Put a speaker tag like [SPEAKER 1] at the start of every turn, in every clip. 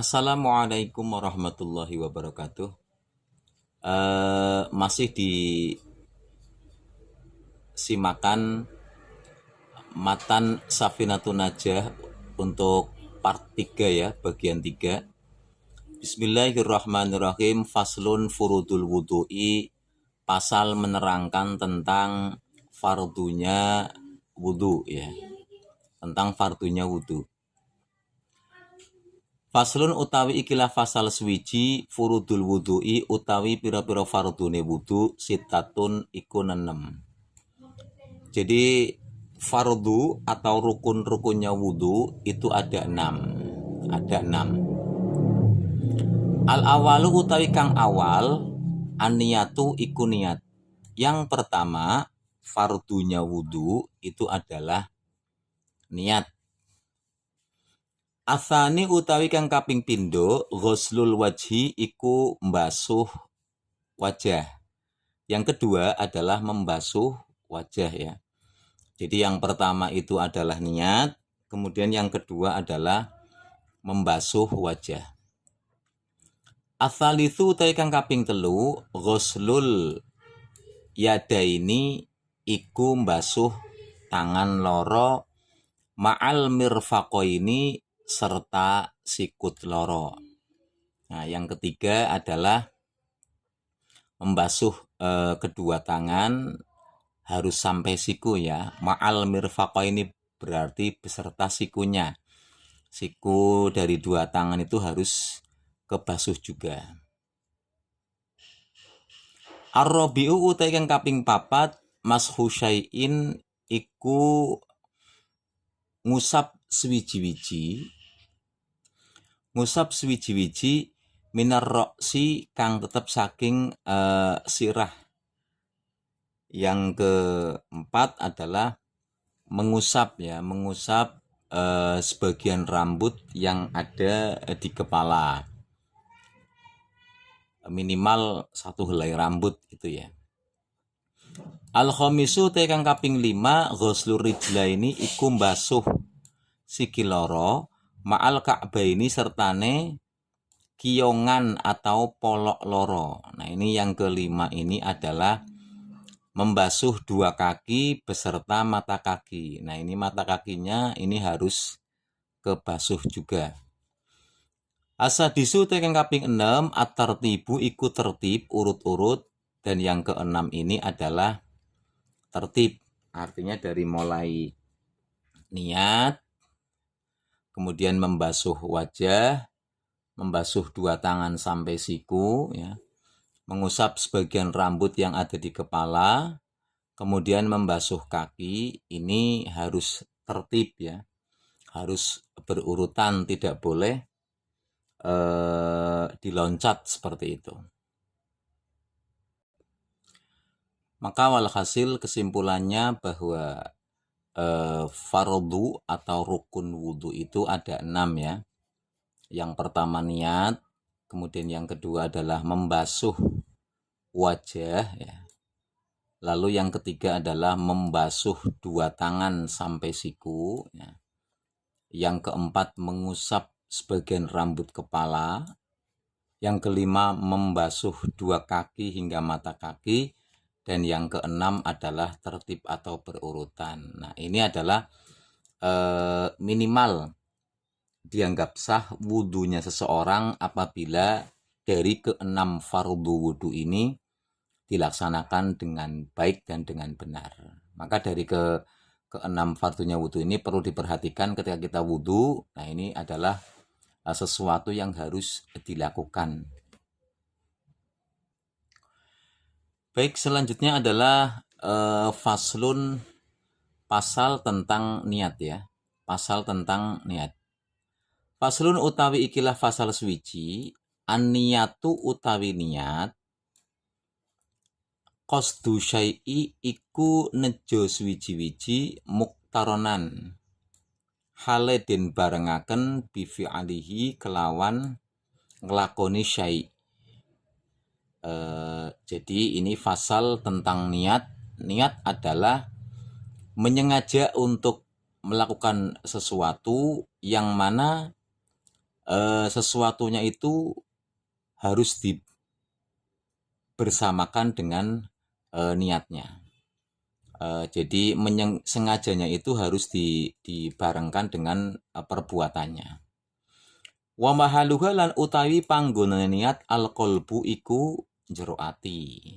[SPEAKER 1] Assalamualaikum warahmatullahi wabarakatuh. Masih disimakan matan Safinatun Najah untuk part 3 ya, bagian 3. Bismillahirrahmanirrahim. Faslun furudul wudu'i, pasal menerangkan tentang fardunya wudu ya, tentang fardunya wudu. Faslun utawi ikilah fasal swiji furudul wudu'i utawi pira-pira fardune wudu sitatun iku 6. Jadi fardu atau rukun-rukunnya wudu itu ada 6. Ada 6. Al awalu utawi kang awal aniyatu iku niat. Yang pertama fardunya wudu itu adalah niat. Asani utawi kang kaping pindho ghuslul wajhi iku mbasuh wajah. Yang kedua adalah membasuh wajah ya. Jadi yang pertama itu adalah niat, kemudian yang kedua adalah membasuh wajah. Asalisu utawi kang kaping telu ghuslul yadaini iku mbasuh tangan loro ma'al mirfaqoini serta sikut loro. Nah, yang ketiga adalah membasuh kedua tangan harus sampai siku ya. Ma'al mirfaqoini berarti beserta sikunya. Siku dari dua tangan itu harus kebasuh juga. Ar-rabi'u utai kang kaping papat mashu syai'in iku ngusap swiji-wiji minar roksi kang tetep saking sirah. Yang keempat adalah mengusap sebagian rambut yang ada di kepala, minimal 1 helai rambut itu ya. Al-khamisu tekang kaping 5 ghuslur rijlaini iku mbasuh sikil loro ma'al ka'baini sertane kiyongan atau polok loro. Nah, ini yang kelima ini adalah membasuh dua kaki beserta mata kaki. Nah, ini mata kakinya ini harus kebasuh juga. Asadisu tekang kaping 6 at-tartibu iku tertib urut-urut, dan yang keenam ini adalah tertib. Artinya dari mulai niat, kemudian membasuh wajah, membasuh dua tangan sampai siku ya, mengusap sebagian rambut yang ada di kepala, kemudian membasuh kaki, ini harus tertib ya, harus berurutan, tidak boleh diloncat seperti itu. Maka walhasil kesimpulannya bahwa fardu atau rukun wudu itu ada 6 ya. Yang pertama niat, kemudian yang kedua adalah membasuh wajah ya. Lalu yang ketiga adalah membasuh dua tangan sampai siku ya. Yang keempat mengusap sebagian rambut kepala. Yang kelima membasuh dua kaki hingga mata kaki. Dan yang keenam adalah tertib atau berurutan. Nah, ini adalah minimal dianggap sah wudunya seseorang apabila dari keenam fardu wudu ini dilaksanakan dengan baik dan dengan benar. Maka dari keenam fardunya wudu ini perlu diperhatikan ketika kita wudu. Nah, ini adalah sesuatu yang harus dilakukan. Baik, selanjutnya adalah faslun, pasal tentang niat ya. Pasal tentang niat. Faslun utawi ikilah fasal swiji, an-niyatu utawi niat, qasdu syai'i iku nejo swiji-wiji muktaronan. Hale den barengaken bifi'alihi kelawan nglakoni syai'. Jadi ini fasal tentang niat. Niat adalah menyengaja untuk melakukan sesuatu yang mana sesuatunya itu harus dibersamakan dengan niatnya. Jadi sengajanya itu harus dibarengkan dengan perbuatannya. Wa mahaluha lan utawi panggonane niat alqalbu iku jero ati.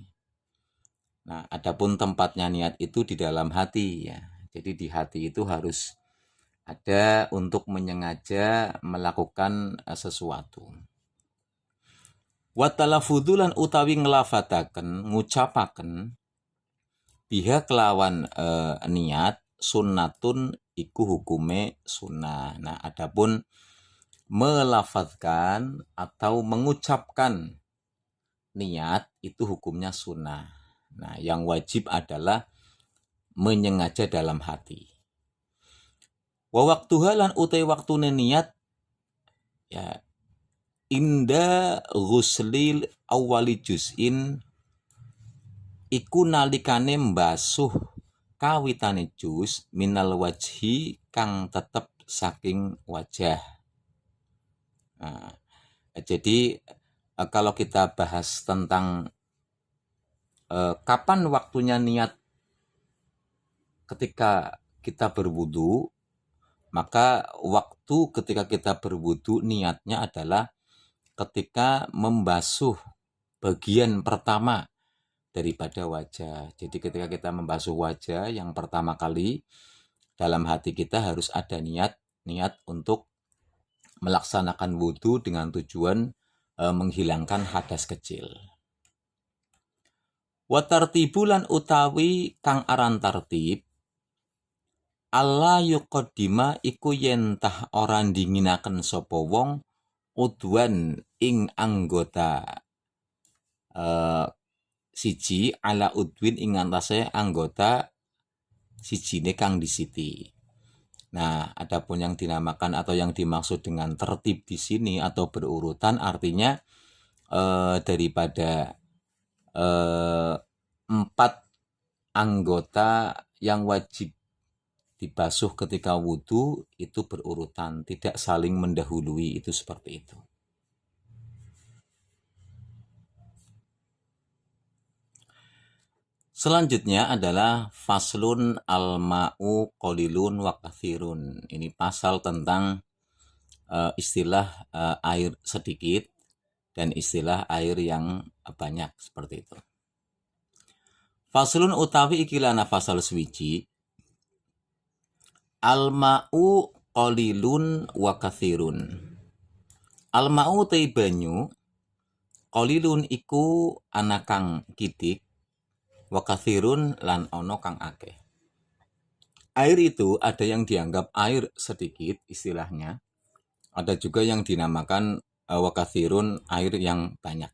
[SPEAKER 1] Nah, adapun tempatnya niat itu di dalam hati ya. Jadi di hati itu harus ada untuk menyengaja melakukan sesuatu. Wa talafudzu lan utawi nglafataken, ngucapaken biha kelawan niat sunnatun iku hukume sunnah. Nah, adapun melafazkan atau mengucapkan niat itu hukumnya sunnah. Nah, yang wajib adalah menyengaja dalam hati. Wa waktuha lan utai waktune niat ya inda ghuslil awali juz'in iku nalikane mbasuh kawitane juz minal wajhi kang tetep saking wajah. Nah, jadi kalau kita bahas tentang kapan waktunya niat ketika kita berwudu, maka waktu ketika kita berwudu niatnya adalah ketika membasuh bagian pertama daripada wajah. Jadi ketika kita membasuh wajah yang pertama kali, dalam hati kita harus ada niat untuk melaksanakan wudu dengan tujuan menghilangkan hadas kecil. Wa tartibulan utawi kang aran tartib Allah yuqaddima iku yentah ora dinginaken sapa wong udwan ing anggota siji ala udwin ing antase anggota sijine kang disiti. Nah, adapun yang dinamakan atau yang dimaksud dengan tertib di sini atau berurutan artinya daripada 4 anggota yang wajib dibasuh ketika wudhu itu berurutan, tidak saling mendahului, itu seperti itu. Selanjutnya adalah faslun al-ma'u qalilun wa kathirun. Ini pasal tentang istilah air sedikit dan istilah air yang banyak, seperti itu. Faslun utawi ikilana fasal swiji al-ma'u qalilun wa kathirun. Al-ma'u te banyu qalilun iku ana kang kitik wa kathirun lan ono kang akeh. Air itu ada yang dianggap air sedikit istilahnya, ada juga yang dinamakan wa kathirun air yang banyak.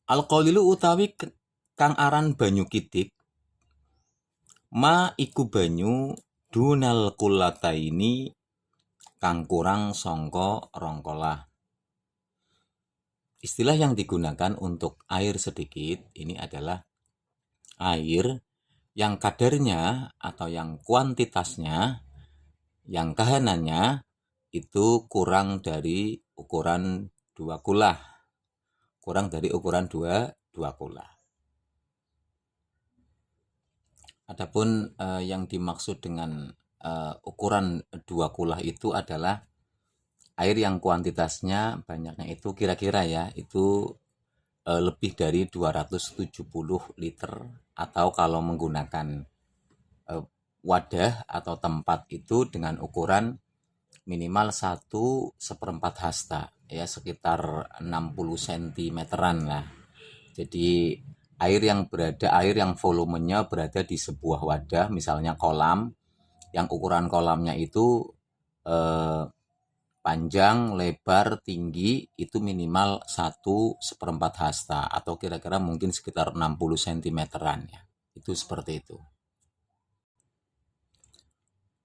[SPEAKER 1] Al-qalilu utawi kang aran banyu kitik ma iku banyu dunal kullataini kang kurang sangka rongkolah. Istilah yang digunakan untuk air sedikit ini adalah air yang kadarnya atau yang kuantitasnya, yang kahanannya itu kurang dari ukuran 2 kula. Kurang dari ukuran 2 kula. Adapun yang dimaksud dengan ukuran 2 kula itu adalah air yang kuantitasnya banyaknya itu kira-kira ya, itu lebih dari 270 liter, atau kalau menggunakan wadah atau tempat itu dengan ukuran minimal 1/4 hasta ya, sekitar 60 cm-an lah. Jadi air yang volumenya berada di sebuah wadah, misalnya kolam, yang ukuran kolamnya itu panjang, lebar, tinggi itu minimal 1/4 hasta atau kira-kira mungkin sekitar 60 cm-an ya. Itu seperti itu.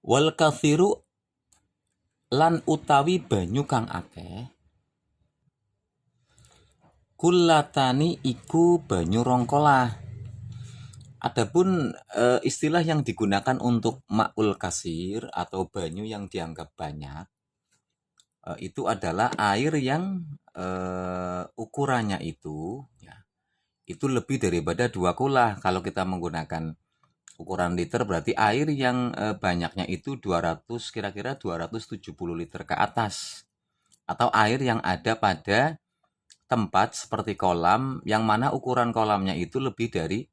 [SPEAKER 1] Wal kathiru lan utawi banyu kang akeh kullatani iku banyu rongkolah. Adapun istilah yang digunakan untuk ma'ul kasir atau banyu yang dianggap banyak itu adalah air yang ukurannya itu ya, itu lebih daripada 2 kula. Kalau kita menggunakan ukuran liter berarti air yang banyaknya itu 200, kira-kira 270 liter ke atas. Atau air yang ada pada tempat seperti kolam yang mana ukuran kolamnya itu lebih dari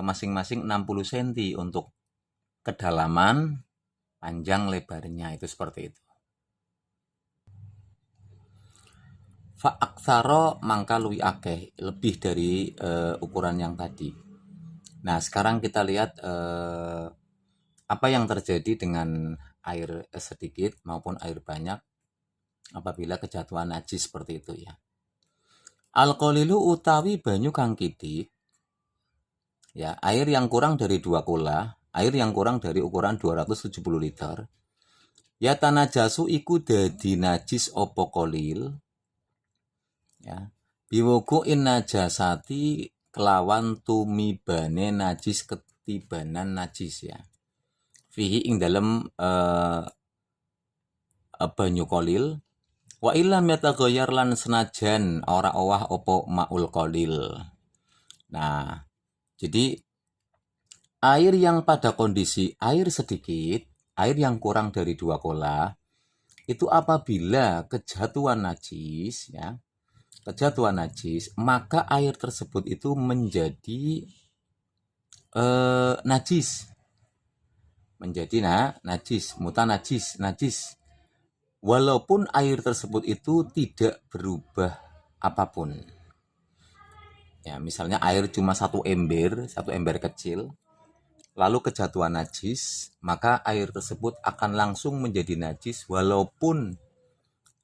[SPEAKER 1] masing-masing 60 cm untuk kedalaman, panjang, lebarnya itu seperti itu. Fa'aksaro mangka luwi akeh, lebih dari ukuran yang tadi. Nah, sekarang kita lihat apa yang terjadi dengan air sedikit maupun air banyak apabila kejatuhan najis seperti itu ya. Alkolilu utawi banyu kang kidik, ya, air yang kurang dari 2 kula, air yang kurang dari ukuran 270 liter. Ya tanajasu iku dadi najis opo kolil. Ya. Biwukuin najasati kelawan tumibane najis ketibanan najis ya. Fihi ing dalem banyu kolil. Wa illam yatagoyar lan senajan ora owah opo maul kolil. Nah, jadi air yang pada kondisi air sedikit, air yang kurang dari 2 kola, itu apabila kejatuhan najis ya, kejatuhan najis, maka air tersebut itu menjadi najis. Menjadi najis, najis. Walaupun air tersebut itu tidak berubah apapun. Ya, misalnya air cuma satu ember kecil, lalu kejatuhan najis, maka air tersebut akan langsung menjadi najis walaupun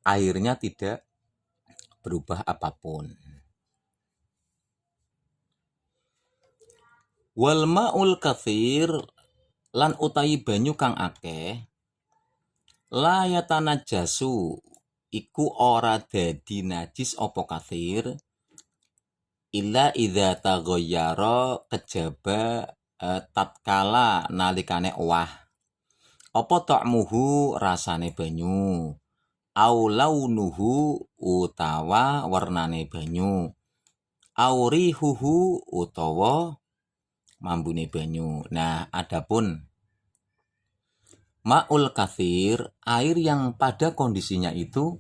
[SPEAKER 1] airnya tidak berubah apapun. Wal ma'ul katsir lan utahi banyu kang akeh la yatanajasu iku ora dadi najis apa katsir illa idza taghayyara kejaba tatkala nalikane owah apa ta'muhu rasane banyu au launuhu utawa warnane banyu au rihuhu utawa mambune banyu. Nah, adapun ma'ul katsir, air yang pada kondisinya itu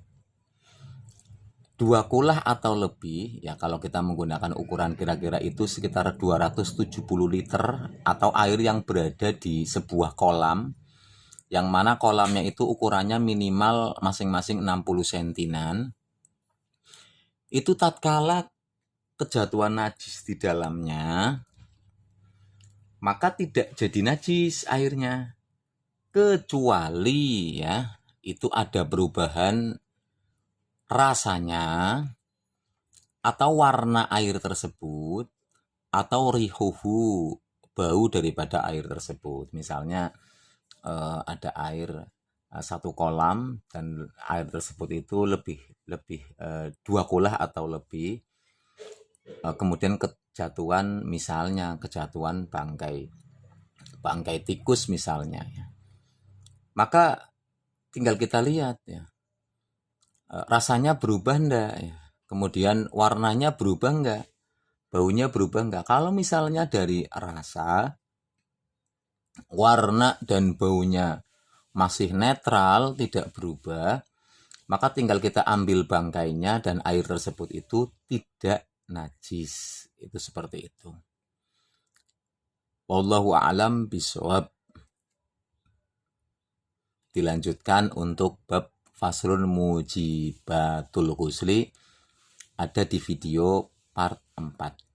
[SPEAKER 1] 2 kulah atau lebih, ya kalau kita menggunakan ukuran kira-kira itu sekitar 270 liter atau air yang berada di sebuah kolam, yang mana kolamnya itu ukurannya minimal masing-masing 60 sentinan, itu tatkala kejatuhan najis di dalamnya, maka tidak jadi najis airnya. Kecuali ya, itu ada perubahan rasanya atau warna air tersebut atau rihuhu, bau daripada air tersebut. Misalnya ada air satu kolam dan air tersebut itu lebih 2 kulah atau lebih, kemudian kejatuhan misalnya kejatuhan bangkai tikus misalnya ya. Maka tinggal kita lihat ya, rasanya berubah enggak ya, kemudian warnanya berubah enggak, baunya berubah enggak. Kalau misalnya dari rasa, warna dan baunya masih netral, tidak berubah, maka tinggal kita ambil bangkainya dan air tersebut itu tidak najis. Itu seperti itu. Wallahu a'lam bishawab. Dilanjutkan untuk bab faslun mujibatul ghusli ada di video part 4.